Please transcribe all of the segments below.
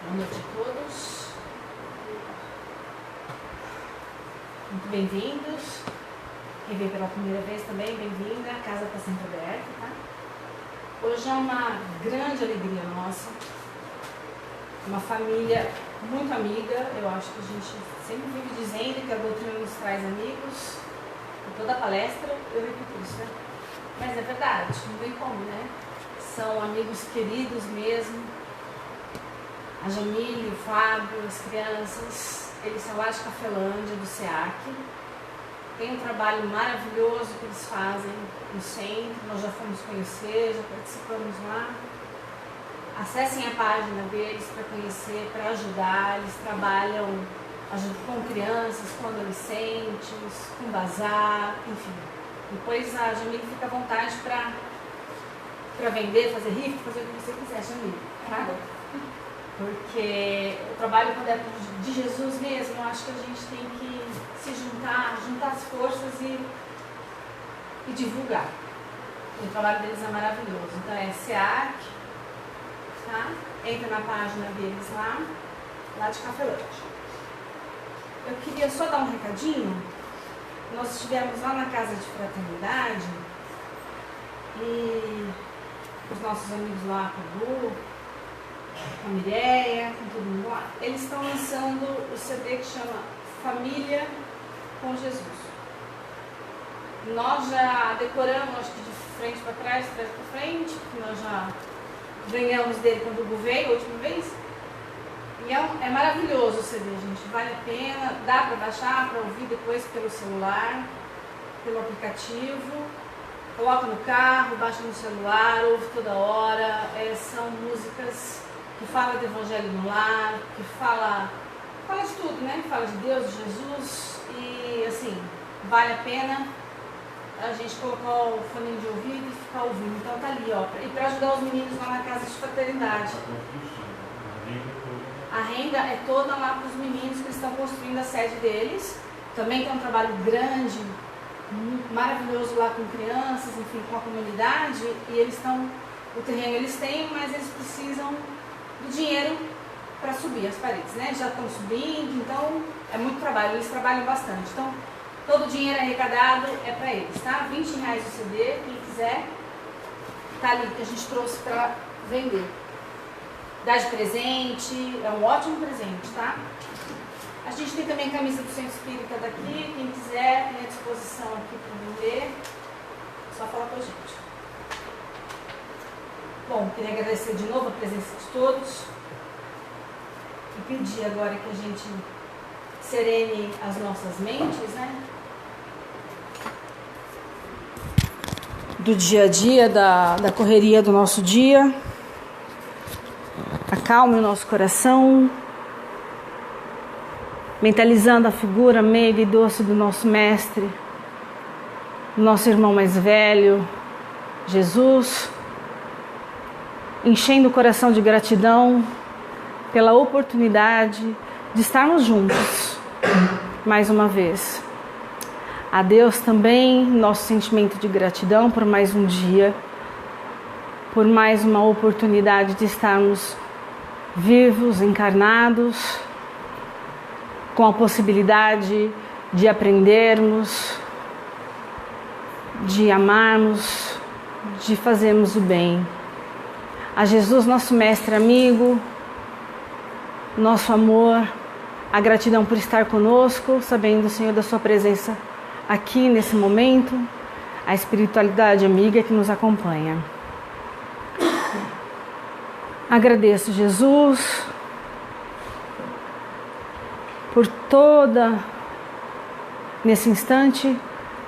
Boa noite a todos. Muito bem-vindos. Quem veio pela primeira vez também, bem-vinda. A casa está sempre aberta, tá? Hoje é uma grande alegria nossa. Uma família muito amiga. Eu acho que a gente sempre vive dizendo que a doutrina nos traz amigos. Em toda palestra eu repito isso, né? Mas é verdade, não tem como, né? São amigos queridos mesmo. A Jamile, o Fábio, as crianças, eles são lá de Cafelândia, do SEAC. Tem um trabalho maravilhoso que eles fazem no centro, nós já fomos conhecer, já participamos lá. Acessem a página deles para conhecer, para ajudar. Eles trabalham com crianças, com adolescentes, com bazar, enfim. Depois a Jamile fica à vontade para vender, fazer rifa, fazer o que você quiser, Jamile, tá? Porque o trabalho, quando é de Jesus mesmo, eu acho que a gente tem que se juntar as forças e divulgar. O trabalho deles é maravilhoso. Então é SEAC, tá? Entra na página deles lá de Cafelândia. Eu queria só dar um recadinho. Nós estivemos lá na Casa de Fraternidade e os nossos amigos lá, com o Lu, com a Mireia, com todo mundo lá, eles estão lançando o CD que chama Família com Jesus. Nós já decoramos, acho que de frente para trás, trás para frente, porque nós já ganhamos dele quando o Hugo veio a última vez. E é maravilhoso o CD, gente, vale a pena, dá para baixar, para ouvir depois pelo celular, pelo aplicativo. Coloca no carro, baixa no celular, ouve toda hora. São músicas que falam do Evangelho no lar, que fala de tudo, né? Fala de Deus, de Jesus. E assim, vale a pena a gente colocar o fone de ouvido e ficar ouvindo. Então tá ali, ó. E para ajudar os meninos lá na Casa de Fraternidade. A renda é toda lá para os meninos que estão construindo a sede deles. Também tem um trabalho grande, maravilhoso lá com crianças, enfim, com a comunidade. E eles estão, o terreno eles têm, mas eles precisam do dinheiro para subir as paredes, né? Já estão subindo, então é muito trabalho, eles trabalham bastante. Então, todo o dinheiro arrecadado é para eles, tá? R$20 o CD, quem quiser, tá ali que a gente trouxe para vender. Dá de presente, é um ótimo presente, tá? A gente tem também camisa do Centro Espírita daqui, quem quiser tem à disposição aqui para vender, é só falar com a gente. Bom, queria agradecer de novo a presença de todos e pedir agora que a gente serene as nossas mentes, né? Do dia a dia, da correria do nosso dia. Acalme o nosso coração, mentalizando a figura meiga e doce do nosso mestre, do nosso irmão mais velho, Jesus, enchendo o coração de gratidão pela oportunidade de estarmos juntos mais uma vez. A Deus também nosso sentimento de gratidão por mais um dia, por mais uma oportunidade de estarmos vivos, encarnados, com a possibilidade de aprendermos, de amarmos, de fazermos o bem. A Jesus, nosso mestre amigo, nosso amor, a gratidão por estar conosco, sabendo, Senhor, da sua presença aqui nesse momento, a espiritualidade amiga que nos acompanha. Agradeço, Jesus, por nesse instante,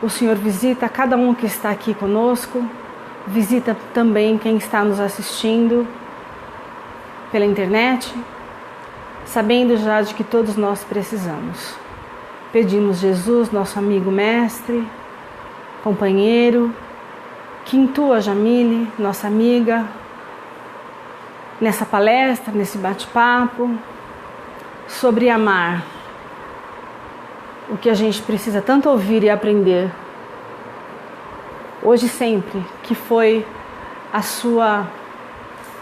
o Senhor visita cada um que está aqui conosco, visita também quem está nos assistindo pela internet, sabendo já de que todos nós precisamos. Pedimos, Jesus, nosso amigo mestre, companheiro, que intua Jamile, nossa amiga, nessa palestra, nesse bate-papo, sobre amar, o que a gente precisa tanto ouvir e aprender, hoje e sempre, que foi a sua,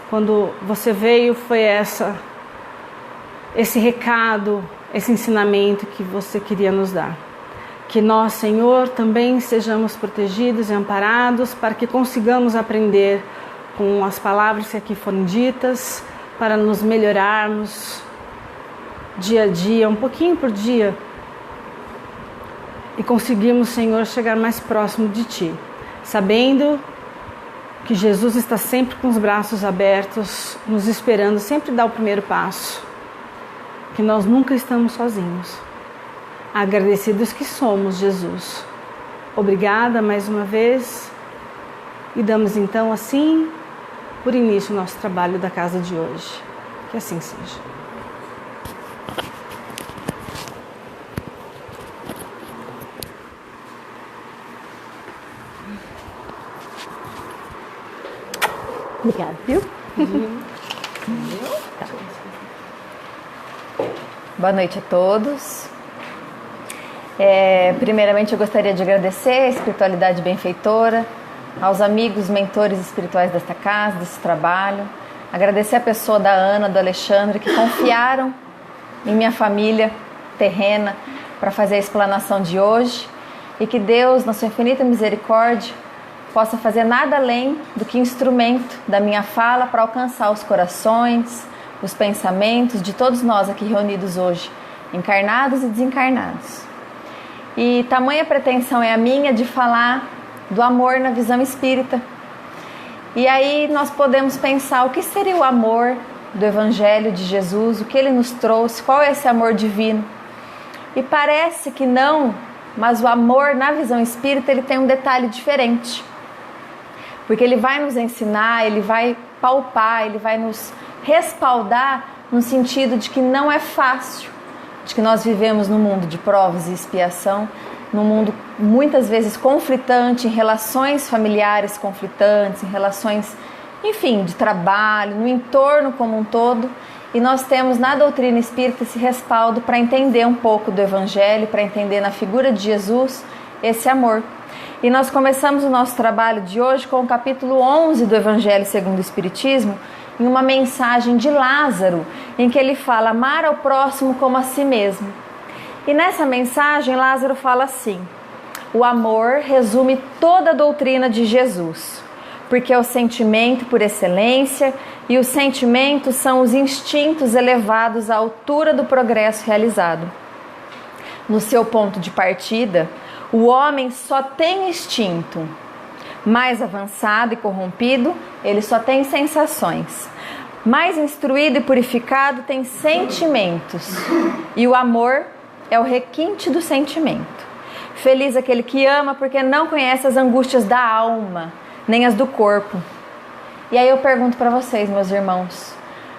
quando você veio, foi esse recado, esse ensinamento que você queria nos dar. Que nós, Senhor, também sejamos protegidos e amparados para que consigamos aprender com as palavras que aqui foram ditas, para nos melhorarmos dia a dia, um pouquinho por dia, e conseguirmos, Senhor, chegar mais próximo de Ti, sabendo que Jesus está sempre com os braços abertos, nos esperando, sempre dá o primeiro passo, que nós nunca estamos sozinhos. Agradecidos que somos, Jesus. Obrigada mais uma vez, e damos então assim por início o nosso trabalho da casa de hoje. Que assim seja. Obrigada, viu? Tá. Boa noite a todos. Primeiramente eu gostaria de agradecer a espiritualidade benfeitora, aos amigos, mentores espirituais desta casa, desse trabalho. Agradecer a pessoa da Ana, do Alexandre, que confiaram em minha família terrena para fazer a explanação de hoje, e que Deus, na sua infinita misericórdia, possa fazer nada além do que instrumento da minha fala para alcançar os corações, os pensamentos de todos nós aqui reunidos hoje, encarnados e desencarnados. E tamanha pretensão é a minha de falar do amor na visão espírita. E aí nós podemos pensar o que seria o amor do Evangelho de Jesus, o que ele nos trouxe, qual é esse amor divino. E parece que não, mas o amor na visão espírita ele tem um detalhe diferente. Porque ele vai nos ensinar, ele vai palpar, ele vai nos respaldar no sentido de que não é fácil, de que nós vivemos num mundo de provas e expiação, num mundo muitas vezes conflitante, em relações familiares conflitantes, em relações, enfim, de trabalho, no entorno como um todo. E nós temos na doutrina espírita esse respaldo para entender um pouco do Evangelho, para entender na figura de Jesus esse amor. E nós começamos o nosso trabalho de hoje com o capítulo 11 do Evangelho segundo o Espiritismo, em uma mensagem de Lázaro, em que ele fala amar ao próximo como a si mesmo. E nessa mensagem Lázaro fala assim: o amor resume toda a doutrina de Jesus, porque é o sentimento por excelência, e os sentimentos são os instintos elevados à altura do progresso realizado. No seu ponto de partida, o homem só tem instinto. Mais avançado e corrompido, ele só tem sensações. Mais instruído e purificado tem sentimentos. E o amor é o requinte do sentimento. Feliz aquele que ama, porque não conhece as angústias da alma, nem as do corpo. E aí eu pergunto para vocês, meus irmãos,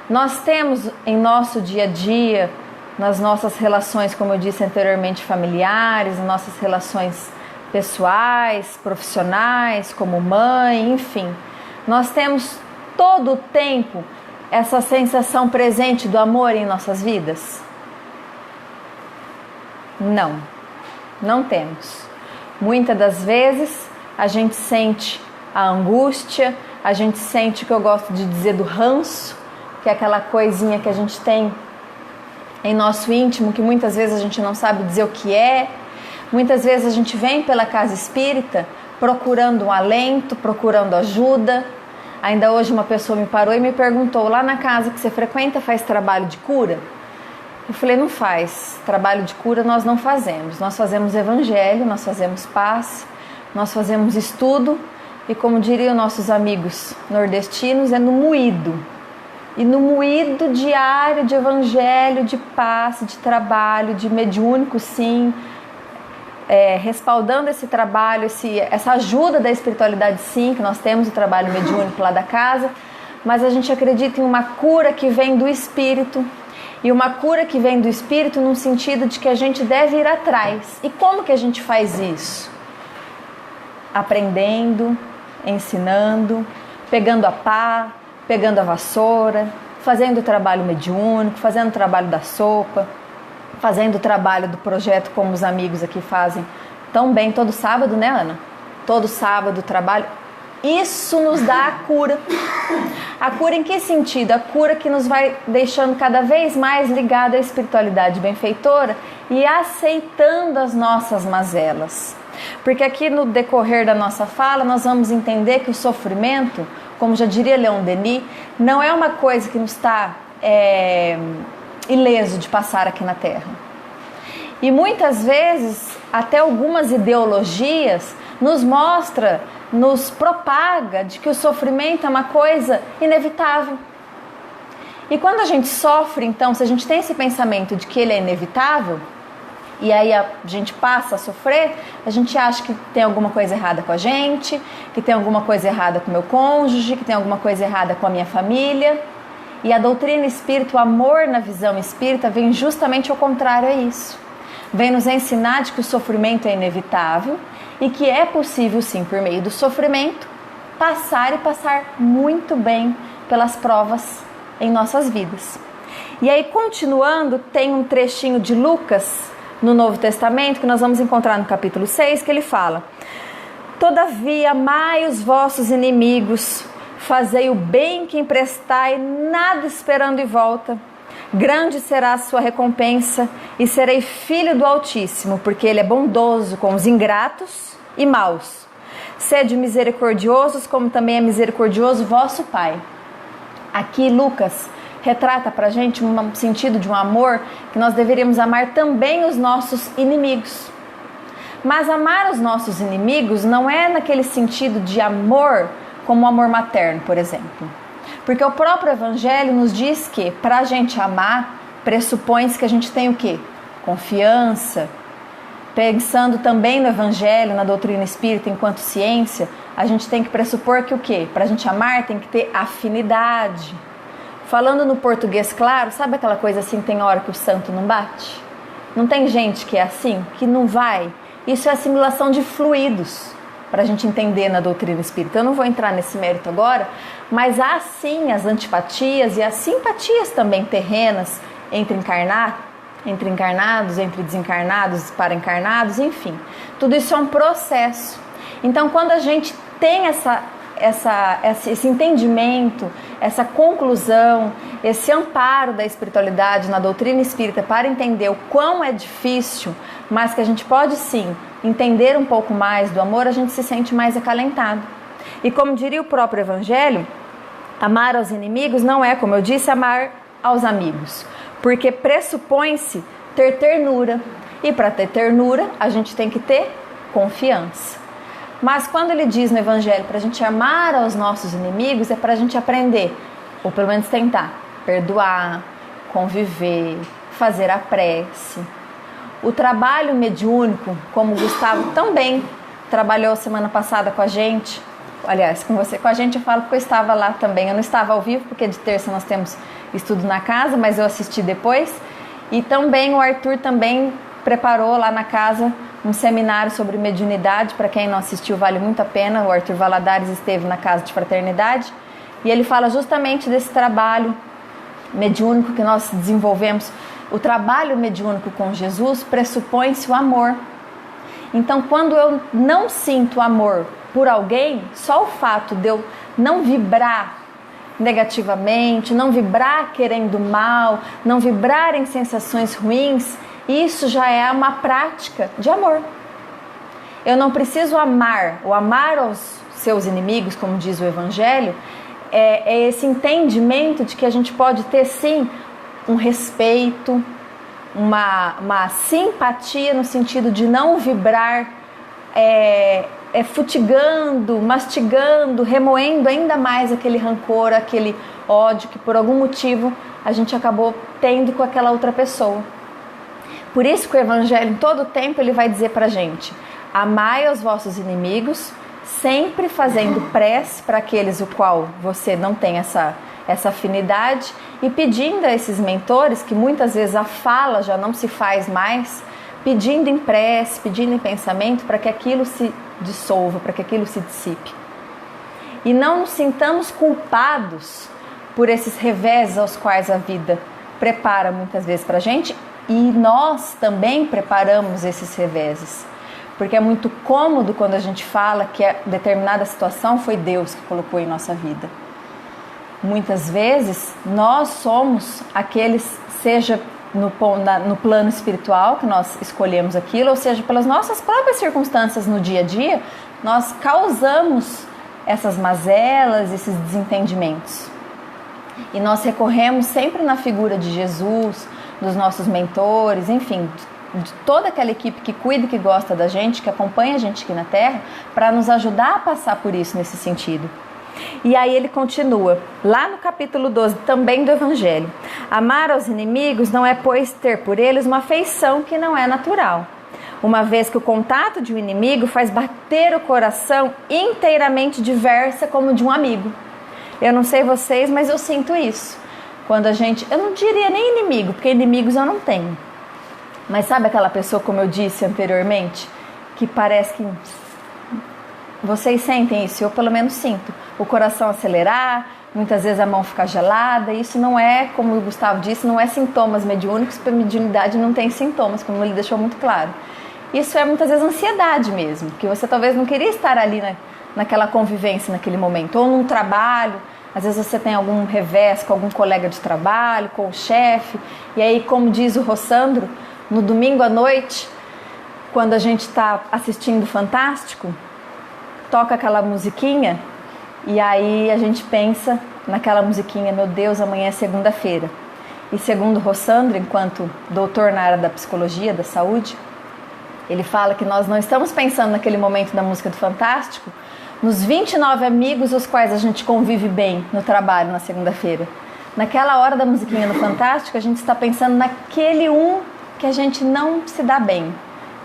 nós temos em nosso dia a dia, nas nossas relações, como eu disse anteriormente, familiares, nas nossas relações pessoais, profissionais, como mãe, enfim, nós temos todo o tempo essa sensação presente do amor em nossas vidas? Não temos. Muitas das vezes a gente sente a angústia, a gente sente o que eu gosto de dizer do ranço, que é aquela coisinha que a gente tem em nosso íntimo, que muitas vezes a gente não sabe dizer o que é. Muitas vezes a gente vem pela casa espírita procurando um alento, procurando ajuda. Ainda hoje uma pessoa me parou e me perguntou: lá na casa que você frequenta faz trabalho de cura? Eu falei: não faz, trabalho de cura nós não fazemos. Nós fazemos evangelho, nós fazemos paz, nós fazemos estudo e, como diriam nossos amigos nordestinos, é no moído. E no moído diário de evangelho, de paz, de trabalho, de mediúnico, sim, respaldando esse trabalho, essa ajuda da espiritualidade, sim, que nós temos o trabalho mediúnico lá da casa, mas a gente acredita em uma cura que vem do espírito, e uma cura que vem do espírito num sentido de que a gente deve ir atrás. E como que a gente faz isso? Aprendendo, ensinando, pegando a pá, pegando a vassoura, fazendo o trabalho mediúnico, fazendo o trabalho da sopa, fazendo o trabalho do projeto como os amigos aqui fazem tão bem todo sábado, né, Ana? Todo sábado trabalho. Isso nos dá a cura. A cura em que sentido? A cura que nos vai deixando cada vez mais ligada à espiritualidade benfeitora e aceitando as nossas mazelas. Porque aqui no decorrer da nossa fala nós vamos entender que o sofrimento, como já diria Leon Denis, não é uma coisa que nos está ileso de passar aqui na Terra. E muitas vezes até algumas ideologias nos propaga de que o sofrimento é uma coisa inevitável. E quando a gente sofre, então, se a gente tem esse pensamento de que ele é inevitável, e aí a gente passa a sofrer, a gente acha que tem alguma coisa errada com a gente, que tem alguma coisa errada com o meu cônjuge, que tem alguma coisa errada com a minha família. E a doutrina espírita, o amor na visão espírita, vem justamente ao contrário a isso. Vem nos ensinar de que o sofrimento é inevitável e que é possível, sim, por meio do sofrimento, passar e passar muito bem pelas provas em nossas vidas. E aí, continuando, tem um trechinho de Lucas no Novo Testamento, que nós vamos encontrar no capítulo 6, que ele fala: todavia, amai os vossos inimigos, fazei o bem que emprestai, nada esperando em volta. Grande será a sua recompensa, e serei filho do Altíssimo, porque Ele é bondoso com os ingratos e maus. Sede misericordiosos, como também é misericordioso vosso Pai. Aqui Lucas retrata pra gente um sentido de um amor que nós deveríamos amar também os nossos inimigos. Mas amar os nossos inimigos não é naquele sentido de amor como o amor materno, por exemplo. Porque o próprio Evangelho nos diz que para a gente amar, pressupõe-se que a gente tem o quê? Confiança. Pensando também no Evangelho, na doutrina espírita enquanto ciência, a gente tem que pressupor que o quê? Para a gente amar tem que ter afinidade. Falando no português claro, sabe aquela coisa assim, tem hora que o santo não bate? Não tem gente que é assim, que não vai? Isso é assimilação de fluidos, para a gente entender na doutrina espírita. Eu não vou entrar nesse mérito agora, mas há sim as antipatias e as simpatias também terrenas entre encarnados, entre desencarnados, para-encarnados, enfim. Tudo isso é um processo. Então, quando a gente tem esse entendimento, essa conclusão, esse amparo da espiritualidade na doutrina espírita para entender o quão é difícil, mas que a gente pode sim entender um pouco mais do amor, a gente se sente mais acalentado. E como diria o próprio Evangelho, amar aos inimigos não é, como eu disse, amar aos amigos, porque pressupõe-se ter ternura, e para ter ternura a gente tem que ter confiança. Mas quando ele diz no Evangelho para a gente amar aos nossos inimigos, é para a gente aprender, ou pelo menos tentar, perdoar, conviver, fazer a prece. O trabalho mediúnico, como o Gustavo também trabalhou semana passada com a gente, aliás, com a gente eu falo porque eu estava lá também, eu não estava ao vivo porque de terça nós temos estudo na casa, mas eu assisti depois, e também o Arthur também preparou lá na casa um seminário sobre mediunidade. Para quem não assistiu, vale muito a pena. O Arthur Valadares esteve na Casa de Fraternidade e ele fala justamente desse trabalho mediúnico que nós desenvolvemos. O trabalho mediúnico com Jesus pressupõe-se o amor. Então, quando eu não sinto amor por alguém, só o fato de eu não vibrar negativamente, não vibrar querendo mal, não vibrar em sensações ruins, isso já é uma prática de amor. Eu não preciso amar, ou amar aos seus inimigos, como diz o Evangelho, é esse entendimento de que a gente pode ter sim um respeito, uma simpatia no sentido de não vibrar futigando, mastigando, remoendo ainda mais aquele rancor, aquele ódio que por algum motivo a gente acabou tendo com aquela outra pessoa. Por isso que o Evangelho, em todo o tempo, ele vai dizer pra gente: amai aos vossos inimigos, sempre fazendo prece para aqueles o qual você não tem essa afinidade, e pedindo a esses mentores, que muitas vezes a fala já não se faz mais, pedindo em prece, pedindo em pensamento, para que aquilo se dissolva, para que aquilo se dissipe. E não nos sintamos culpados por esses reveses aos quais a vida prepara muitas vezes para a gente, e nós também preparamos esses reveses. Porque é muito cômodo quando a gente fala que a determinada situação foi Deus que colocou em nossa vida. Muitas vezes nós somos aqueles, seja no plano espiritual que nós escolhemos aquilo, ou seja, pelas nossas próprias circunstâncias no dia a dia, nós causamos essas mazelas, esses desentendimentos. E nós recorremos sempre na figura de Jesus, dos nossos mentores, enfim, de toda aquela equipe que cuida e que gosta da gente, que acompanha a gente aqui na Terra, para nos ajudar a passar por isso nesse sentido. E aí ele continua, lá no capítulo 12, também do Evangelho: amar aos inimigos não é, pois, ter por eles uma afeição que não é natural, uma vez que o contato de um inimigo faz bater o coração inteiramente diversa como de um amigo. Eu não sei vocês, mas eu sinto isso. Quando a gente, eu não diria nem inimigo, porque inimigos eu não tenho. Mas sabe aquela pessoa, como eu disse anteriormente, que parece que... Vocês sentem isso? Eu pelo menos sinto. O coração acelerar, muitas vezes a mão ficar gelada. Isso não é, como o Gustavo disse, não é sintomas mediúnicos, porque a mediunidade não tem sintomas, como ele deixou muito claro. Isso é muitas vezes ansiedade mesmo, que você talvez não queria estar ali naquela convivência naquele momento, ou num trabalho. Às vezes você tem algum revés com algum colega de trabalho, com o chefe, e aí, como diz o Rossandro, no domingo à noite, quando a gente está assistindo Fantástico, toca aquela musiquinha, e aí a gente pensa naquela musiquinha: meu Deus, amanhã é segunda-feira. E segundo Rossandro, enquanto doutor na área da psicologia, da saúde, ele fala que nós não estamos pensando naquele momento da música do Fantástico nos 29 amigos os quais a gente convive bem no trabalho na segunda-feira. Naquela hora da musiquinha do Fantástico, a gente está pensando naquele um que a gente não se dá bem,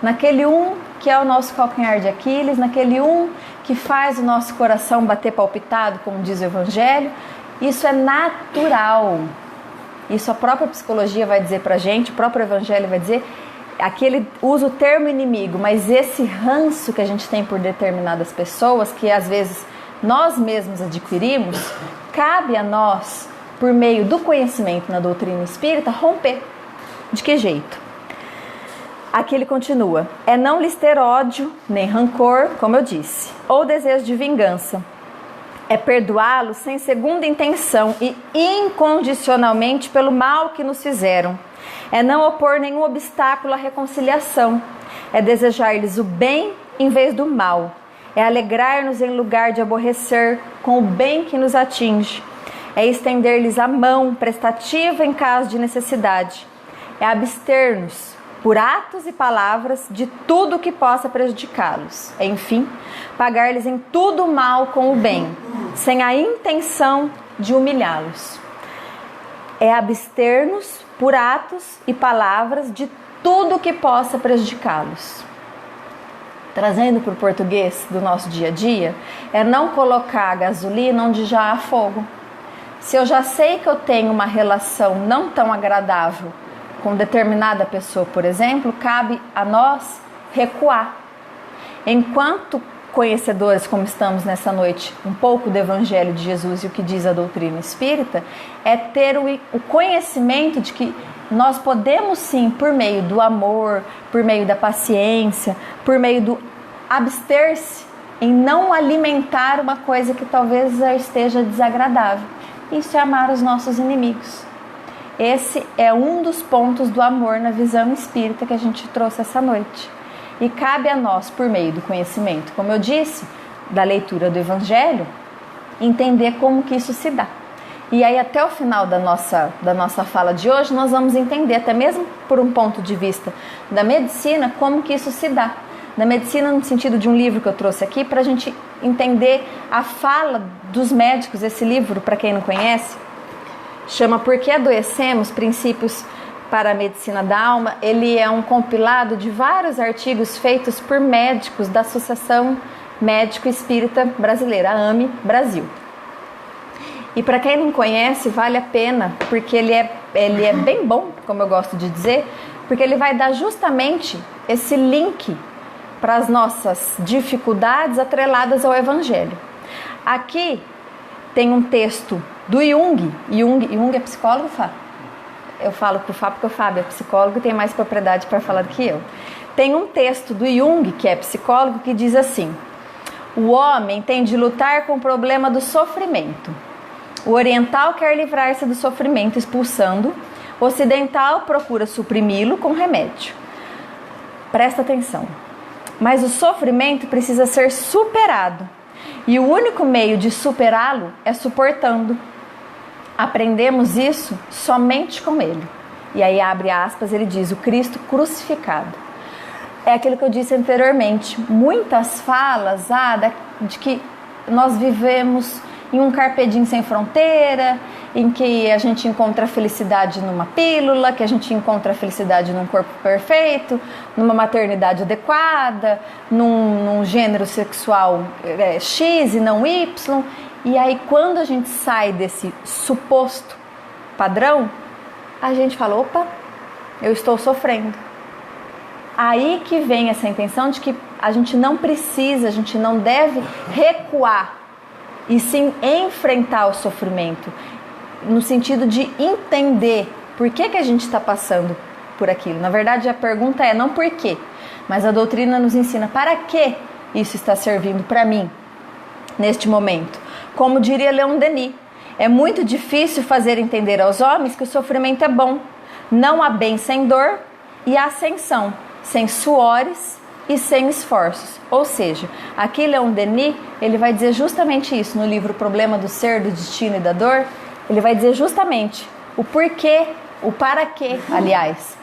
naquele um que é o nosso calcanhar de Aquiles, naquele um que faz o nosso coração bater palpitado, como diz o Evangelho. Isso é natural. Isso a própria psicologia vai dizer pra gente, o próprio Evangelho vai dizer. Aqui ele usa o termo inimigo, mas esse ranço que a gente tem por determinadas pessoas, que às vezes nós mesmos adquirimos, cabe a nós, por meio do conhecimento na doutrina espírita, romper. De que jeito? Aqui ele continua: é não lhes ter ódio, nem rancor, como eu disse, ou desejo de vingança. É perdoá-los sem segunda intenção e incondicionalmente pelo mal que nos fizeram. É não opor nenhum obstáculo à reconciliação. É desejar-lhes o bem em vez do mal. É alegrar-nos em lugar de aborrecer com o bem que nos atinge. É estender-lhes a mão prestativa em caso de necessidade. É abster-nos, por atos e palavras, de tudo que possa prejudicá-los. É, enfim, pagar-lhes em tudo o mal com o bem, sem a intenção de humilhá-los. É abster-nos, por atos e palavras, de tudo que possa prejudicá-los. Trazendo para o português do nosso dia a dia, é não colocar a gasolina onde já há fogo. Se eu já sei que eu tenho uma relação não tão agradável com determinada pessoa, por exemplo, cabe a nós recuar. Enquanto conhecedores, como estamos nessa noite, um pouco do Evangelho de Jesus e o que diz a doutrina espírita, é ter o conhecimento de que nós podemos sim, por meio do amor, por meio da paciência, por meio do abster-se em não alimentar uma coisa que talvez já esteja desagradável. Isso é amar os nossos inimigos. Esse é um dos pontos do amor na visão espírita que a gente trouxe essa noite. E cabe a nós, por meio do conhecimento, como eu disse, da leitura do Evangelho, entender como que isso se dá. E aí até o final da nossa fala de hoje, nós vamos entender, até mesmo por um ponto de vista da medicina, como que isso se dá. Da medicina no sentido de um livro que eu trouxe aqui, para a gente entender a fala dos médicos. Esse livro, para quem não conhece, chama Por que Adoecemos? Princípios para a Medicina da Alma. Ele é um compilado de vários artigos feitos por médicos da Associação Médico Espírita Brasileira, a AME Brasil. E para quem não conhece, vale a pena, porque ele é bem bom, como eu gosto de dizer, porque ele vai dar justamente esse link para as nossas dificuldades atreladas ao Evangelho. Aqui tem um texto do Jung. Jung é psicólogo, Fá? Eu falo com o Fá porque o Fábio é psicólogo e tem mais propriedade para falar do que eu. Tem um texto do Jung, que é psicólogo, que diz assim: o homem tem de lutar com o problema do sofrimento. O oriental quer livrar-se do sofrimento expulsando, o ocidental procura suprimi-lo com remédio. Presta atenção. Mas o sofrimento precisa ser superado. E o único meio de superá-lo é suportando. Aprendemos isso somente com ele. E aí abre aspas, ele diz, o Cristo crucificado. É aquilo que eu disse anteriormente. Muitas falas de que nós vivemos em um carpe diem sem fronteira, em que a gente encontra a felicidade numa pílula, que a gente encontra a felicidade num corpo perfeito, numa maternidade adequada, num gênero sexual X e não Y. E aí quando a gente sai desse suposto padrão, a gente fala, opa, eu estou sofrendo. Aí que vem essa intenção de que a gente não precisa, a gente não deve recuar, e sim enfrentar o sofrimento, no sentido de entender por que a gente está passando por aquilo. Na verdade, a pergunta é não por quê, mas a doutrina nos ensina para que isso está servindo para mim, neste momento. Como diria Leon Denis, é muito difícil fazer entender aos homens que o sofrimento é bom. Não há bem sem dor e ascensão sem suores e sem esforços. Ou seja, aqui Leon Denis, ele vai dizer justamente isso no livro O Problema do Ser, do Destino e da Dor. Ele vai dizer justamente o porquê, o para quê, aliás,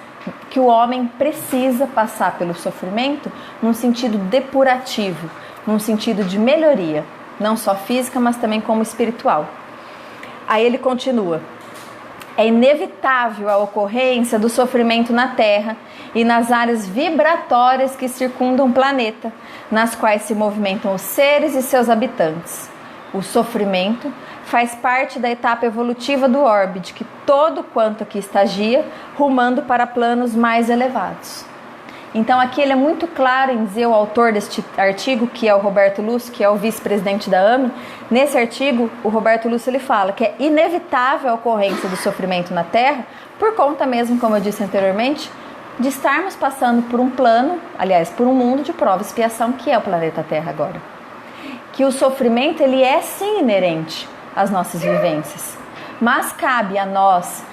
que o homem precisa passar pelo sofrimento num sentido depurativo, num sentido de melhoria, não só física, mas também como espiritual. Aí ele continua. É inevitável a ocorrência do sofrimento na Terra e nas áreas vibratórias que circundam o planeta, nas quais se movimentam os seres e seus habitantes. O sofrimento faz parte da etapa evolutiva do orbe, de que todo quanto aqui estagia, rumando para planos mais elevados. Então aqui ele é muito claro em dizer, o autor deste artigo, que é o Roberto Lúcio, que é o vice-presidente da AME. Nesse artigo, o Roberto Lúcio ele fala que é inevitável a ocorrência do sofrimento na Terra, por conta mesmo, como eu disse anteriormente, de estarmos passando por um plano, aliás, por um mundo de prova e expiação, que é o planeta Terra agora. Que o sofrimento, ele é sim inerente às nossas vivências, mas cabe a nós,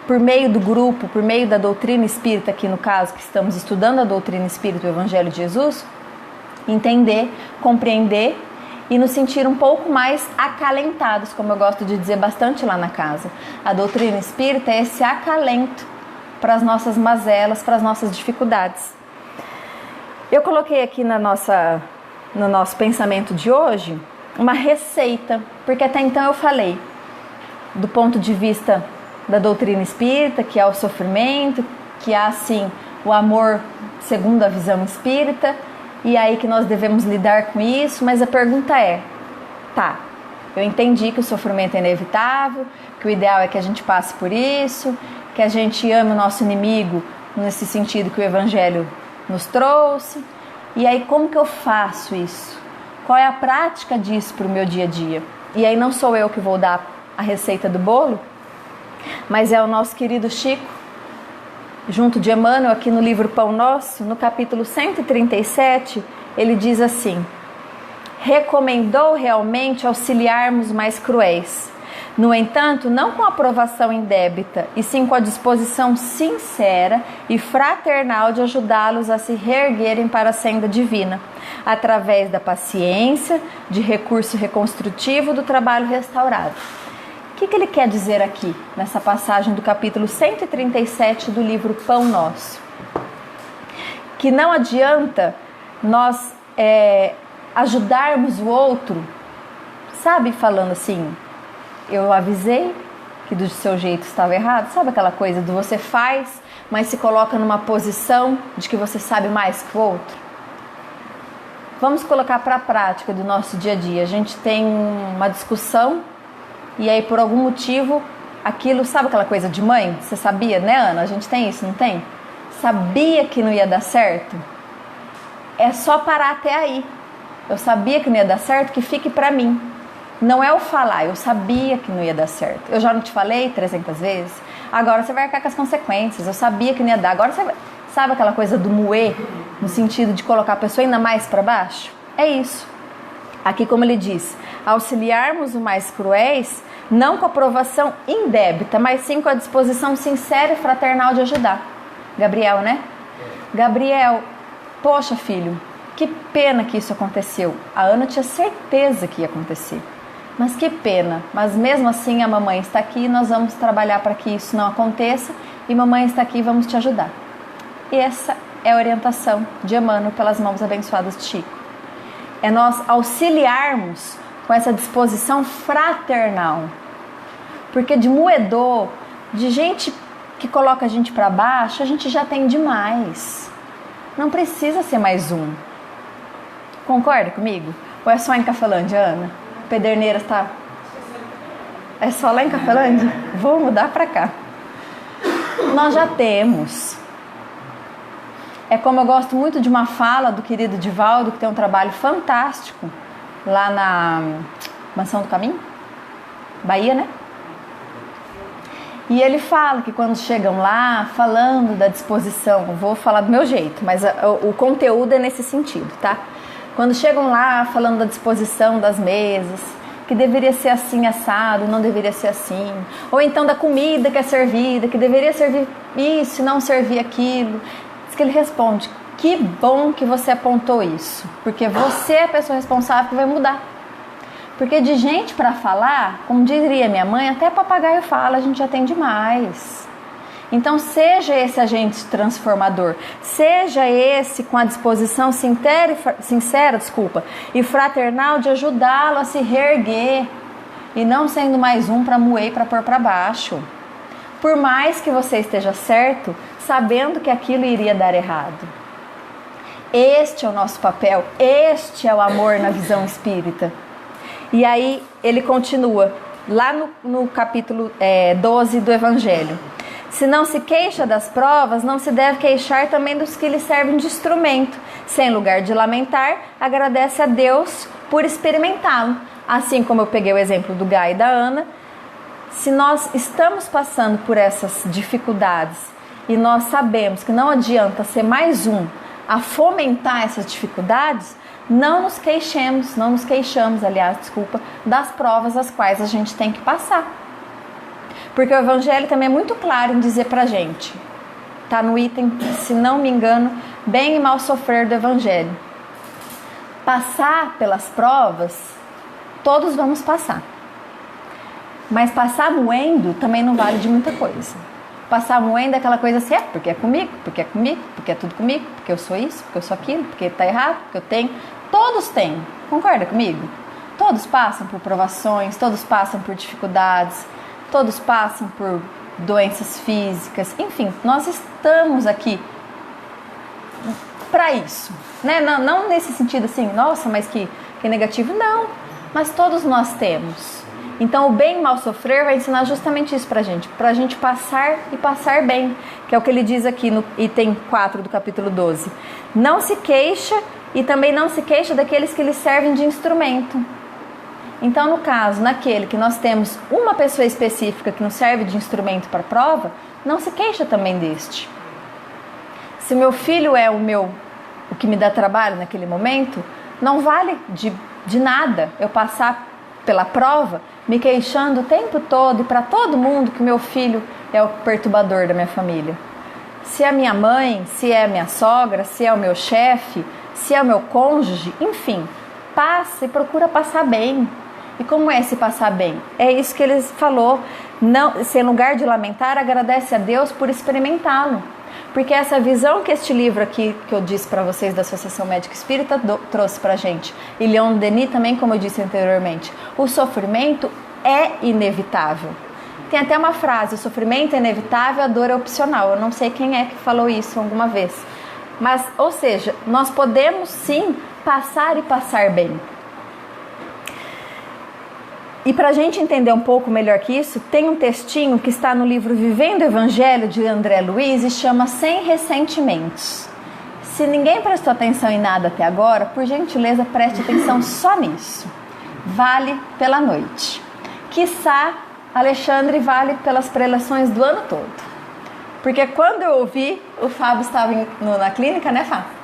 por meio do grupo, por meio da doutrina espírita, aqui no caso, que estamos estudando a doutrina espírita, o Evangelho de Jesus, entender, compreender e nos sentir um pouco mais acalentados, como eu gosto de dizer bastante lá na casa. A doutrina espírita é esse acalento para as nossas mazelas, para as nossas dificuldades. Eu coloquei aqui no nosso pensamento de hoje uma receita, porque até então eu falei do ponto de vista da doutrina espírita, que há o sofrimento, que há sim o amor segundo a visão espírita, e aí que nós devemos lidar com isso. Mas a pergunta é, tá, eu entendi que o sofrimento é inevitável, que o ideal é que a gente passe por isso, que a gente ame o nosso inimigo nesse sentido que o Evangelho nos trouxe, e aí como que eu faço isso? Qual é a prática disso para o meu dia a dia? E aí não sou eu que vou dar a receita do bolo, mas é o nosso querido Chico, junto de Emmanuel, aqui no livro Pão Nosso, no capítulo 137, ele diz assim: recomendou realmente auxiliarmos mais cruéis, No entanto, não com aprovação indébita, e sim com a disposição sincera e fraternal de ajudá-los a se reerguerem para a senda divina, através da paciência, de recurso reconstrutivo do trabalho restaurado. O que ele quer dizer aqui, nessa passagem do capítulo 137 do livro Pão Nosso? Que não adianta nós ajudarmos o outro, sabe, falando assim, eu avisei que do seu jeito estava errado, sabe aquela coisa do você faz, mas se coloca numa posição de que você sabe mais que o outro? Vamos colocar para a prática do nosso dia a dia. A gente tem uma discussão e aí por algum motivo aquilo, sabe aquela coisa de mãe? Você sabia, né, Ana? A gente tem isso, não tem? Sabia que não ia dar certo? É só parar até aí. Eu sabia que não ia dar certo, que fique para mim. Não é o falar, eu sabia que não ia dar certo. Eu já não te falei 300 vezes? Agora você vai arcar com as consequências. Eu sabia que não ia dar. Agora você vai... Sabe aquela coisa do moer, no sentido de colocar a pessoa ainda mais para baixo? É isso. Aqui, como ele diz, auxiliarmos os mais cruéis, não com aprovação indébita, mas sim com a disposição sincera e fraternal de ajudar. Gabriel, né? Gabriel, poxa, filho, que pena que isso aconteceu. A Ana tinha certeza que ia acontecer. Mas que pena. Mas mesmo assim a mamãe está aqui e nós vamos trabalhar para que isso não aconteça. E mamãe está aqui e vamos te ajudar. E essa é a orientação de Emmanuel pelas mãos abençoadas de Chico. É nós auxiliarmos com essa disposição fraternal. Porque de moedor, de gente que coloca a gente para baixo, a gente já tem demais. Não precisa ser mais um. Concorda comigo? Ou é só em Cafelândia, Ana? Pederneiras tá... É só lá em Cafelândia? Vou mudar para cá. Nós já temos. É como eu gosto muito de uma fala do querido Divaldo, que tem um trabalho fantástico lá na Mansão do Caminho, Bahia, né? E ele fala que quando chegam lá, falando da disposição, vou falar do meu jeito, mas o conteúdo é nesse sentido, tá? Quando chegam lá, falando da disposição das mesas, que deveria ser assim assado, não deveria ser assim, ou então da comida que é servida, que deveria servir isso e não servir aquilo, diz que ele responde, que bom que você apontou isso, porque você é a pessoa responsável que vai mudar. Porque de gente para falar, como diria minha mãe, até papagaio fala, a gente já tem demais. Então seja esse agente transformador, seja esse com a disposição sincera e fraternal de ajudá-lo a se reerguer e não sendo mais um para moer e para pôr para baixo. Por mais que você esteja certo, sabendo que aquilo iria dar errado. Este é o nosso papel, este é o amor na visão espírita. E aí ele continua, lá no capítulo 12 do Evangelho. Se não se queixa das provas, não se deve queixar também dos que lhe servem de instrumento. Sem lugar de lamentar, agradece a Deus por experimentá-lo. Assim como eu peguei o exemplo do Gai e da Ana, se nós estamos passando por essas dificuldades e nós sabemos que não adianta ser mais um a fomentar essas dificuldades, não nos queixamos, das provas as quais a gente tem que passar. Porque o Evangelho também é muito claro em dizer pra gente, tá no item, se não me engano, bem e mal sofrer do Evangelho. Passar pelas provas, todos vamos passar. Mas passar moendo também não vale de muita coisa. Passar moendo é aquela coisa assim, porque é comigo, porque é tudo comigo, porque eu sou isso, porque eu sou aquilo, porque tá errado, porque eu tenho. Todos têm, concorda comigo? Todos passam por provações, todos passam por dificuldades, todos passam por doenças físicas, enfim, nós estamos aqui para isso, né? Não nesse sentido assim, nossa, mas que negativo, não, mas todos nós temos. Então o bem e mal sofrer vai ensinar justamente isso pra gente passar e passar bem, que é o que ele diz aqui no item 4 do capítulo 12. Não se queixa e também não se queixa daqueles que lhe servem de instrumento. Então, no caso, naquele que nós temos uma pessoa específica que nos serve de instrumento para a prova, não se queixa também deste. Se meu filho é o que me dá trabalho naquele momento, não vale de nada eu passar pela prova me queixando o tempo todo e para todo mundo que meu filho é o perturbador da minha família. Se é minha mãe, se é minha sogra, se é o meu chefe, se é o meu cônjuge, enfim, passa e procura passar bem. E como é se passar bem? É isso que ele falou. Não, se em lugar de lamentar, agradece a Deus por experimentá-lo. Porque essa visão que este livro aqui, que eu disse para vocês da Associação Médica Espírita, trouxe para a gente, e Leon Denis também, como eu disse anteriormente, o sofrimento é inevitável. Tem até uma frase, o sofrimento é inevitável, a dor é opcional. Eu não sei quem é que falou isso alguma vez. Mas, ou seja, nós podemos sim passar e passar bem. E para a gente entender um pouco melhor que isso, tem um textinho que está no livro Vivendo o Evangelho, de André Luiz, e chama Sem Ressentimentos. Se ninguém prestou atenção em nada até agora, por gentileza, preste atenção só nisso. Vale pela noite. Quiçá, Alexandre, vale pelas preleções do ano todo. Porque quando eu ouvi, o Fábio estava na clínica, né, Fábio?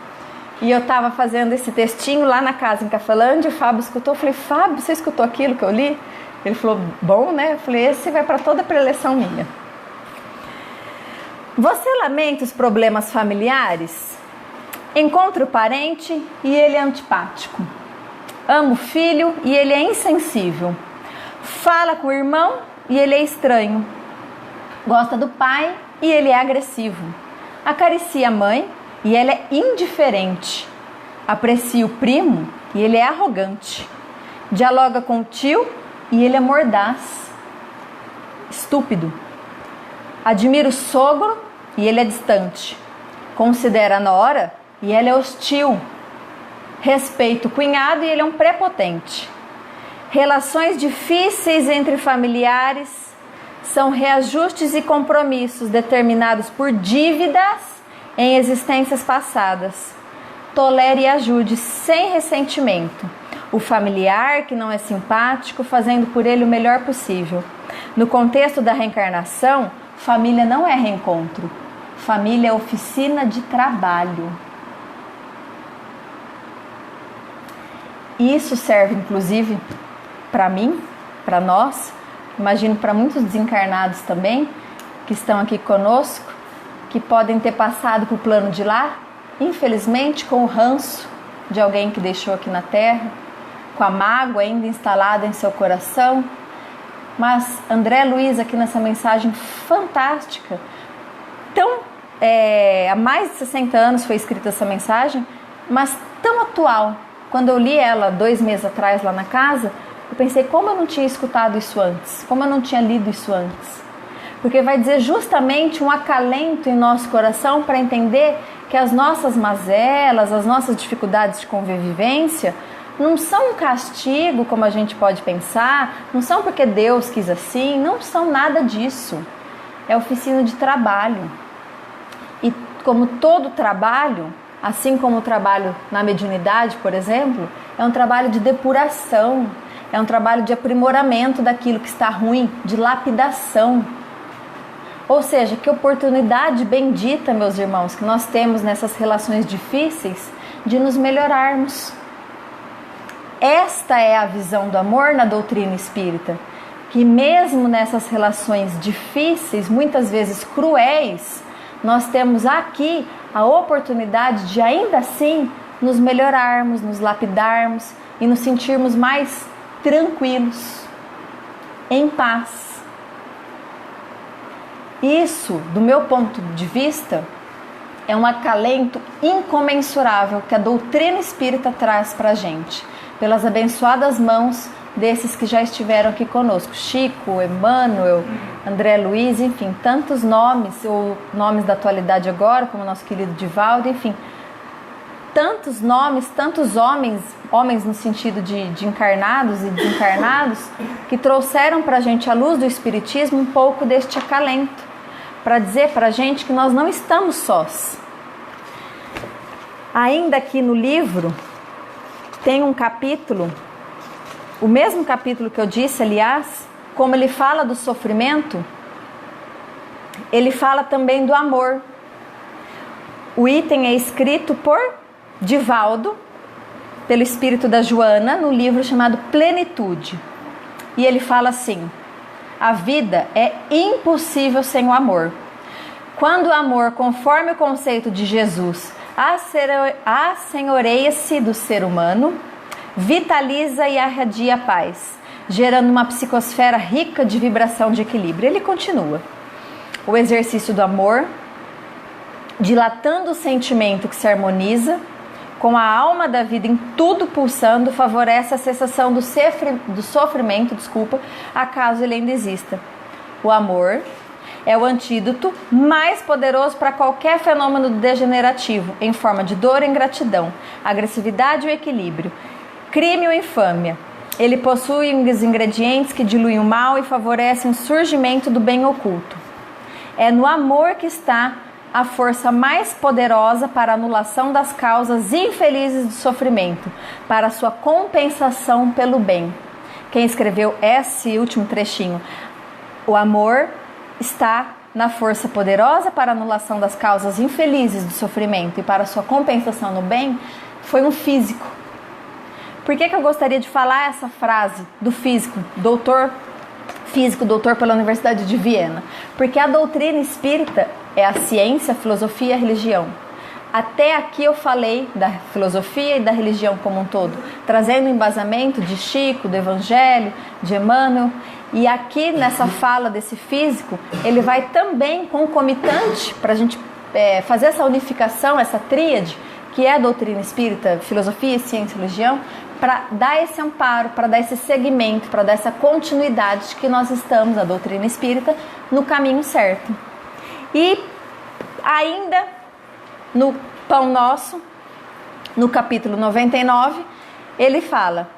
E eu estava fazendo esse textinho lá na casa em Cafelândia, o Fábio escutou, eu falei, Fábio, você escutou aquilo que eu li? Ele falou, bom, né? Eu falei, esse vai para toda a preleção minha. Você lamenta os problemas familiares? Encontra o parente e ele é antipático. Ama o filho e ele é insensível. Fala com o irmão e ele é estranho. Gosta do pai e ele é agressivo. Acaricia a mãe e ela é indiferente. Aprecia o primo e ele é arrogante. Dialoga com o tio e ele é mordaz. Estúpido. Admira o sogro e ele é distante. Considera a nora e ela é hostil. Respeita o cunhado e ele é um prepotente. Relações difíceis entre familiares são reajustes e compromissos determinados por dívidas em existências passadas. Tolere e ajude sem ressentimento o familiar que não é simpático, fazendo por ele o melhor possível. No contexto da reencarnação, família não é reencontro. Família é oficina de trabalho. Isso serve, inclusive, para mim, para nós, imagino para muitos desencarnados também, que estão aqui conosco, que podem ter passado para o plano de lá, infelizmente com o ranço de alguém que deixou aqui na Terra, com a mágoa ainda instalada em seu coração. Mas André Luiz, aqui nessa mensagem fantástica, há mais de 60 anos foi escrita essa mensagem, mas tão atual. Quando eu li ela 2 meses atrás lá na casa, eu pensei, como eu não tinha escutado isso antes? Como eu não tinha lido isso antes? Porque vai dizer justamente um acalento em nosso coração para entender que as nossas mazelas, as nossas dificuldades de convivência não são um castigo, como a gente pode pensar, não são porque Deus quis assim, não são nada disso. É oficina de trabalho. E como todo trabalho, assim como o trabalho na mediunidade, por exemplo, é um trabalho de depuração, é um trabalho de aprimoramento daquilo que está ruim, de lapidação. Ou seja, que oportunidade bendita, meus irmãos, que nós temos nessas relações difíceis de nos melhorarmos. Esta é a visão do amor na doutrina espírita, que mesmo nessas relações difíceis, muitas vezes cruéis, nós temos aqui a oportunidade de ainda assim nos melhorarmos, nos lapidarmos e nos sentirmos mais tranquilos, em paz. Isso, do meu ponto de vista, é um acalento incomensurável que a doutrina espírita traz para a gente, pelas abençoadas mãos desses que já estiveram aqui conosco, Chico, Emmanuel, André Luiz, enfim, tantos nomes, ou nomes da atualidade agora, como o nosso querido Divaldo, enfim, tantos nomes, tantos homens no sentido de encarnados e desencarnados, que trouxeram para a gente, à luz do Espiritismo, um pouco deste acalento, para dizer para a gente que nós não estamos sós. Ainda aqui no livro, tem um capítulo, o mesmo capítulo que eu disse, aliás, como ele fala do sofrimento, ele fala também do amor. O item é escrito por Divaldo, pelo espírito da Joana, no livro chamado Plenitude. e ele fala assim: a vida é impossível sem o amor. Quando o amor, conforme o conceito de Jesus, assenhoreia-se do ser humano, vitaliza e irradia a paz, gerando uma psicosfera rica de vibração de equilíbrio. Ele continua: o exercício do amor, dilatando o sentimento que se harmoniza com a alma da vida em tudo pulsando, favorece a cessação do sofrimento, acaso ele ainda exista. O amor é o antídoto mais poderoso para qualquer fenômeno degenerativo, em forma de dor e ingratidão, agressividade ou equilíbrio, crime ou infâmia. Ele possui os ingredientes que diluem o mal e favorecem o surgimento do bem oculto. É no amor que está a força mais poderosa para a anulação das causas infelizes do sofrimento, para a sua compensação pelo bem. Quem escreveu esse último trechinho? O amor está na força poderosa para a anulação das causas infelizes do sofrimento e para a sua compensação no bem, foi um físico. Por que eu gostaria de falar essa frase do físico, doutor pela Universidade de Viena? Porque a doutrina espírita é a ciência, a filosofia e a religião. Até aqui eu falei da filosofia e da religião como um todo, trazendo o embasamento de Chico, do Evangelho, de Emmanuel. E aqui nessa fala desse físico, ele vai também concomitante para a gente fazer essa unificação, essa tríade, que é a doutrina espírita, filosofia, ciência e religião, para dar esse amparo, para dar esse segmento, para dar essa continuidade de que nós estamos, a doutrina espírita, no caminho certo. E ainda no Pão Nosso, no capítulo 99, ele fala: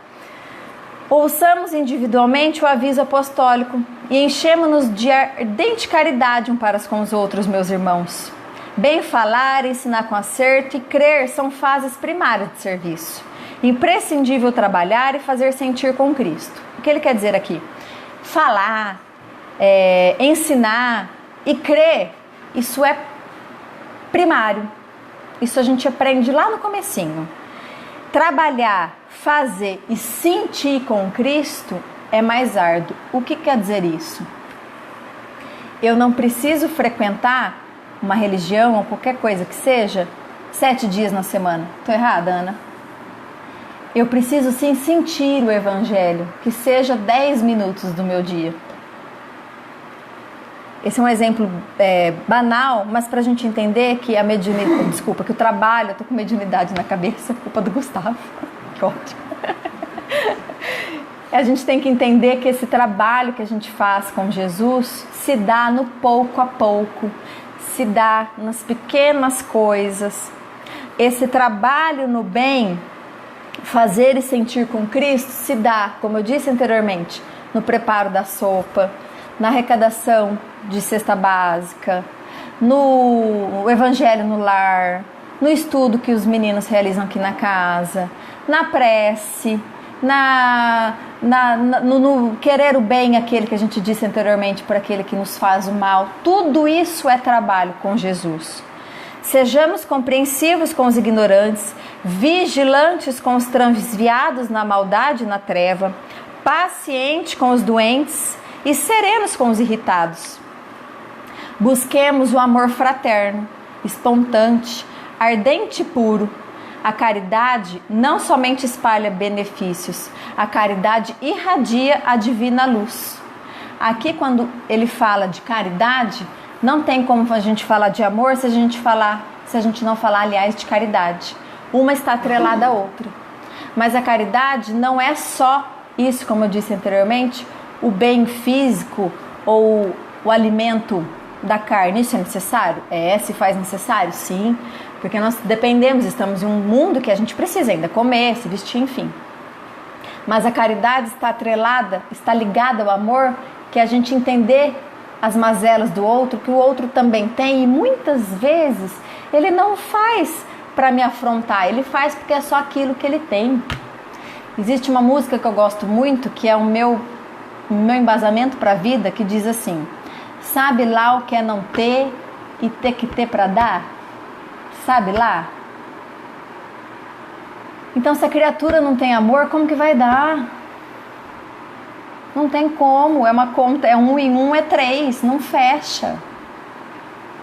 ouçamos individualmente o aviso apostólico e enchemos-nos de ardente caridade um para com os outros, meus irmãos. Bem falar, ensinar com acerto e crer são fases primárias de serviço. Imprescindível trabalhar e fazer sentir com Cristo. O que ele quer dizer aqui? Falar, ensinar e crer, isso é primário. Isso a gente aprende lá no comecinho. Trabalhar, fazer e sentir com Cristo é mais árduo. O que quer dizer isso? Eu não preciso frequentar uma religião ou qualquer coisa que seja 7 dias na semana. Estou errada, Ana? Eu preciso sim sentir o Evangelho, que seja 10 minutos do meu dia. Esse é um exemplo banal, mas para a gente entender que a mediunidade, que o trabalho, eu estou com mediunidade na cabeça, culpa do Gustavo, que ótimo. A gente tem que entender que esse trabalho que a gente faz com Jesus se dá no pouco a pouco, se dá nas pequenas coisas. Esse trabalho no bem, fazer e sentir com Cristo, se dá, como eu disse anteriormente, no preparo da sopa, na arrecadação de cesta básica, no Evangelho no lar, no estudo que os meninos realizam aqui na casa, na prece, no querer o bem, aquele que a gente disse anteriormente, por aquele que nos faz o mal. Tudo isso é trabalho com Jesus. Sejamos compreensivos com os ignorantes, vigilantes com os transviados na maldade e na treva, pacientes com os doentes e serenos com os irritados. Busquemos o amor fraterno, espontâneo, ardente e puro. A caridade não somente espalha benefícios, a caridade irradia a divina luz. Aqui, quando ele fala de caridade, não tem como a gente falar de amor se a gente não falar, aliás, de caridade. Uma está atrelada à outra. Mas a caridade não é só isso, como eu disse anteriormente, o bem físico ou o alimento da carne. Isso é necessário? Se faz necessário? Sim, porque nós dependemos, estamos em um mundo que a gente precisa ainda comer, se vestir, enfim. Mas a caridade está atrelada, está ligada ao amor, que é a gente entender as mazelas do outro, que o outro também tem, e muitas vezes ele não faz para me afrontar, ele faz porque é só aquilo que ele tem. Existe uma música que eu gosto muito, que é o meu embasamento para a vida, que diz assim: sabe lá o que é não ter e ter que ter para dar? Sabe lá? Então, se a criatura não tem amor, como que vai dar? Não tem como, é uma conta, é 1 e 1 é 3, não fecha.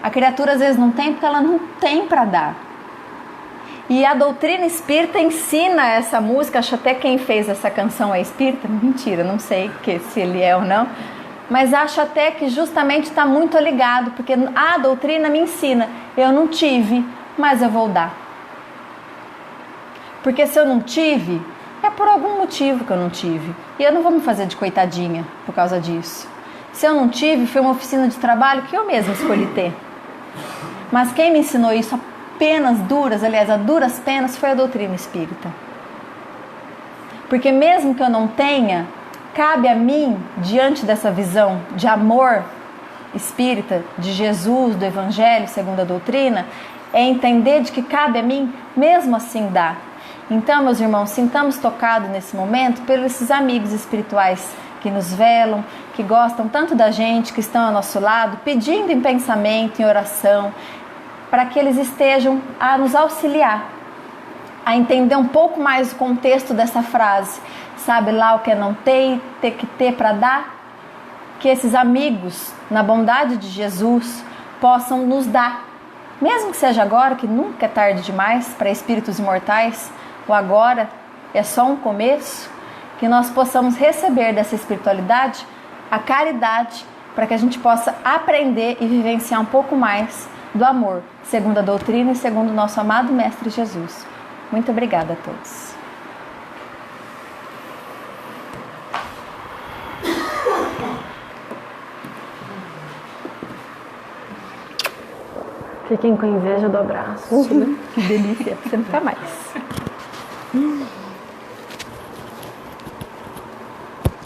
A criatura às vezes não tem porque ela não tem para dar. E a doutrina espírita ensina essa música, acho até quem fez essa canção é espírita, mentira, não sei se ele é ou não, mas acho até que justamente está muito ligado, porque a doutrina me ensina, eu não tive, mas eu vou dar. Porque se eu não tive, é por algum motivo que eu não tive, e eu não vou me fazer de coitadinha por causa disso. Se eu não tive, foi uma oficina de trabalho que eu mesma escolhi ter. Mas quem me ensinou isso a duras penas, foi a doutrina espírita. Porque mesmo que eu não tenha, cabe a mim, diante dessa visão de amor espírita, de Jesus, do Evangelho, segundo a doutrina, é entender de que cabe a mim, mesmo assim, dar. Então, meus irmãos, sintamos tocados nesse momento pelos esses amigos espirituais que nos velam, que gostam tanto da gente, que estão ao nosso lado, pedindo em pensamento, em oração, para que eles estejam a nos auxiliar, a entender um pouco mais o contexto dessa frase. Sabe lá o que é não ter que ter para dar? Que esses amigos, na bondade de Jesus, possam nos dar. Mesmo que seja agora, que nunca é tarde demais para espíritos imortais, o agora é só um começo, que nós possamos receber dessa espiritualidade a caridade, para que a gente possa aprender e vivenciar um pouco mais do amor, segundo a doutrina e segundo o nosso amado Mestre Jesus. Muito obrigada a todos. Fiquem com inveja do abraço. Que delícia, você não fica mais.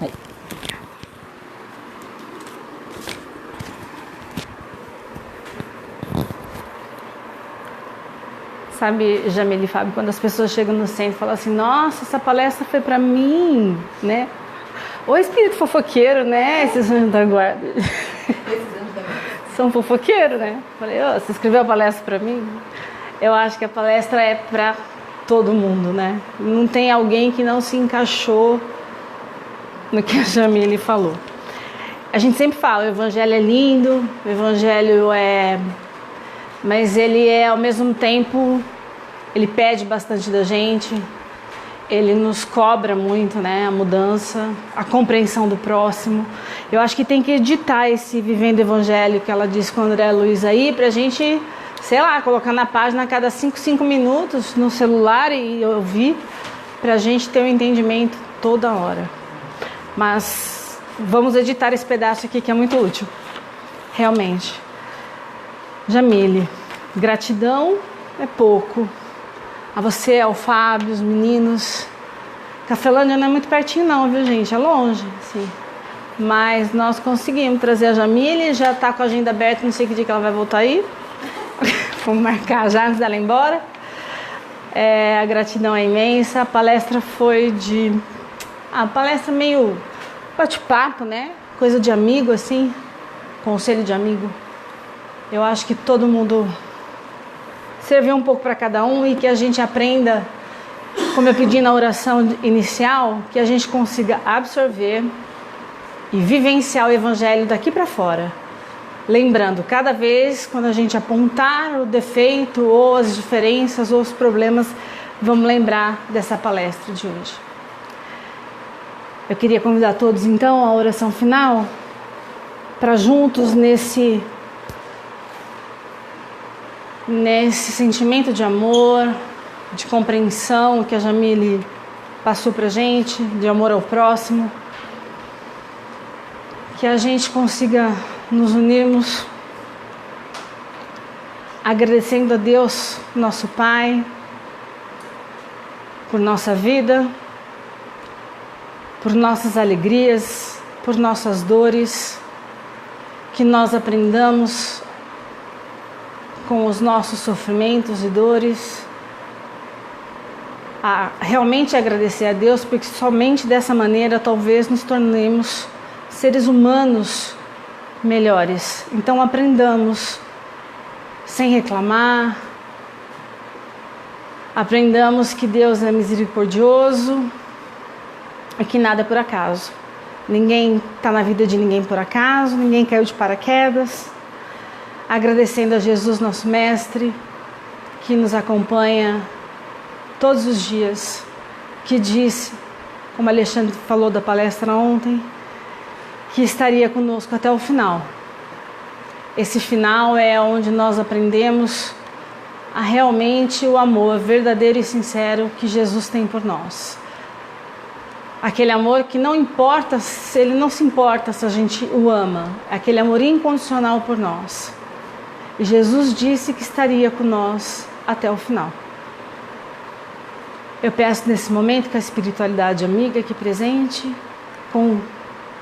Aí. Sabe, Jamile e Fábio, quando as pessoas chegam no centro e falam assim, nossa, essa palestra foi pra mim, né? Ô espírito fofoqueiro, né? Esses anjos da guarda. São fofoqueiros, né? Falei, você escreveu a palestra pra mim? Eu acho que a palestra é pra todo mundo, né? Não tem alguém que não se encaixou no que a Jamile falou. A gente sempre fala, o evangelho é lindo, o evangelho é... Mas ele é, ao mesmo tempo, ele pede bastante da gente, ele nos cobra muito, né? A mudança, a compreensão do próximo. Eu acho que tem que editar esse Vivendo o Evangelho que ela disse com o André Luiz aí, pra gente, sei lá, colocar na página a cada 5 minutos no celular e ouvir, pra gente ter um entendimento toda hora. Mas vamos editar esse pedaço aqui que é muito útil, realmente. Jamile, gratidão é pouco. A você, ao Fábio, os meninos. Cafelândia não é muito pertinho não, viu gente? É longe, sim. Mas nós conseguimos trazer a Jamile, já está com a agenda aberta, não sei que dia que ela vai voltar aí. Vamos marcar já antes dela ir embora. A gratidão é imensa. A palestra foi a palestra meio bate-papo, né? Coisa de amigo, assim. Conselho de amigo. Eu acho que todo mundo serviu um pouco para cada um e que a gente aprenda, como eu pedi na oração inicial, que a gente consiga absorver e vivenciar o Evangelho daqui para fora. Lembrando, cada vez quando a gente apontar o defeito ou as diferenças ou os problemas, vamos lembrar dessa palestra de hoje. Eu queria convidar todos então à oração final, para juntos nesse sentimento de amor, de compreensão que a Jamile passou pra gente, de amor ao próximo, que a gente consiga nos unirmos agradecendo a Deus, nosso Pai, por nossa vida, por nossas alegrias, por nossas dores, que nós aprendamos com os nossos sofrimentos e dores, a realmente agradecer a Deus, porque somente dessa maneira talvez nos tornemos seres humanos melhores. Então aprendamos sem reclamar, aprendamos que Deus é misericordioso e que nada é por acaso. Ninguém está na vida de ninguém por acaso, ninguém caiu de paraquedas. Agradecendo a Jesus, nosso Mestre, que nos acompanha todos os dias, que disse, como Alexandre falou da palestra ontem, que estaria conosco até o final. Esse final é onde nós aprendemos a realmente o amor verdadeiro e sincero que Jesus tem por nós. Aquele amor que não importa, ele não se importa se a gente o ama, aquele amor incondicional por nós. E Jesus disse que estaria com nós até o final. Eu peço nesse momento que a espiritualidade amiga aqui presente,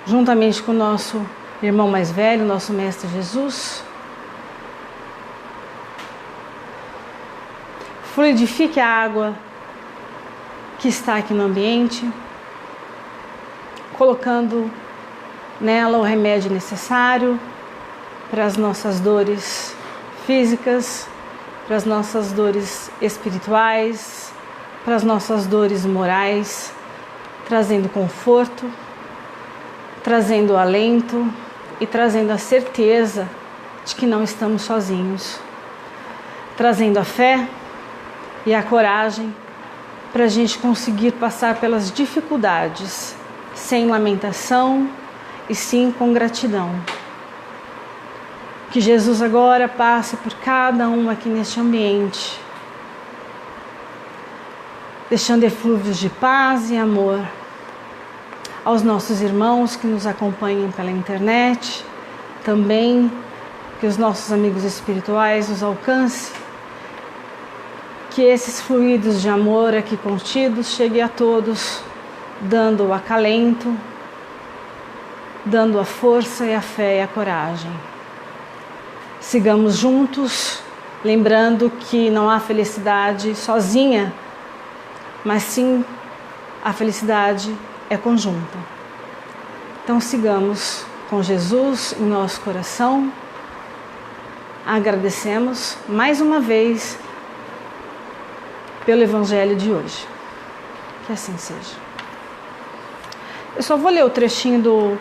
juntamente com o nosso irmão mais velho, nosso Mestre Jesus, fluidifique a água que está aqui no ambiente, colocando nela o remédio necessário para as nossas dores físicas, para as nossas dores espirituais, para as nossas dores morais, trazendo conforto, trazendo alento e trazendo a certeza de que não estamos sozinhos, trazendo a fé e a coragem para a gente conseguir passar pelas dificuldades sem lamentação e sim com gratidão. Que Jesus agora passe por cada um aqui neste ambiente, deixando eflúvios de paz e amor aos nossos irmãos que nos acompanham pela internet, também que os nossos amigos espirituais os alcancem, que esses fluidos de amor aqui contidos cheguem a todos, dando o acalento, dando a força e a fé e a coragem. Sigamos juntos, lembrando que não há felicidade sozinha, mas sim a felicidade é conjunta. Então sigamos com Jesus em nosso coração. Agradecemos mais uma vez pelo Evangelho de hoje. Que assim seja. Eu só vou ler o trechinho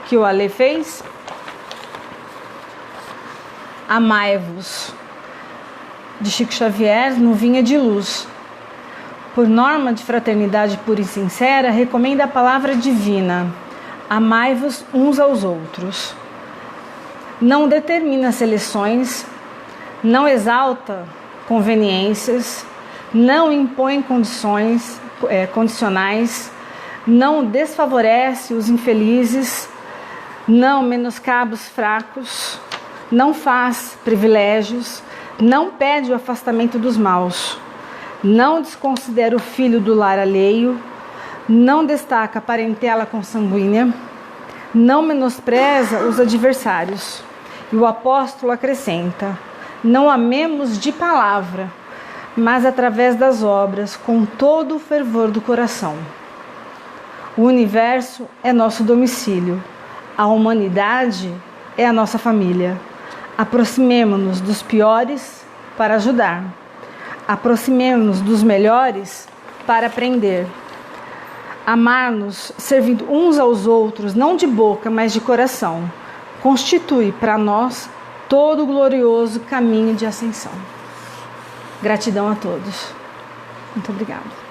que o Ale fez. Amai-vos, de Chico Xavier, no Vinha de Luz. Por norma de fraternidade pura e sincera, recomenda a palavra divina: amai-vos uns aos outros. Não determina seleções, não exalta conveniências, não impõe condicionais, não desfavorece os infelizes, não menoscaba os fracos, não faz privilégios, não pede o afastamento dos maus, não desconsidera o filho do lar alheio, não destaca a parentela consanguínea, não menospreza os adversários. E o apóstolo acrescenta: não amemos de palavra, mas através das obras, com todo o fervor do coração. O universo é nosso domicílio, a humanidade é a nossa família. Aproximemo-nos dos piores para ajudar. Aproximemo-nos dos melhores para aprender. Amar-nos servindo uns aos outros, não de boca, mas de coração, constitui para nós todo o glorioso caminho de ascensão. Gratidão a todos. Muito obrigada.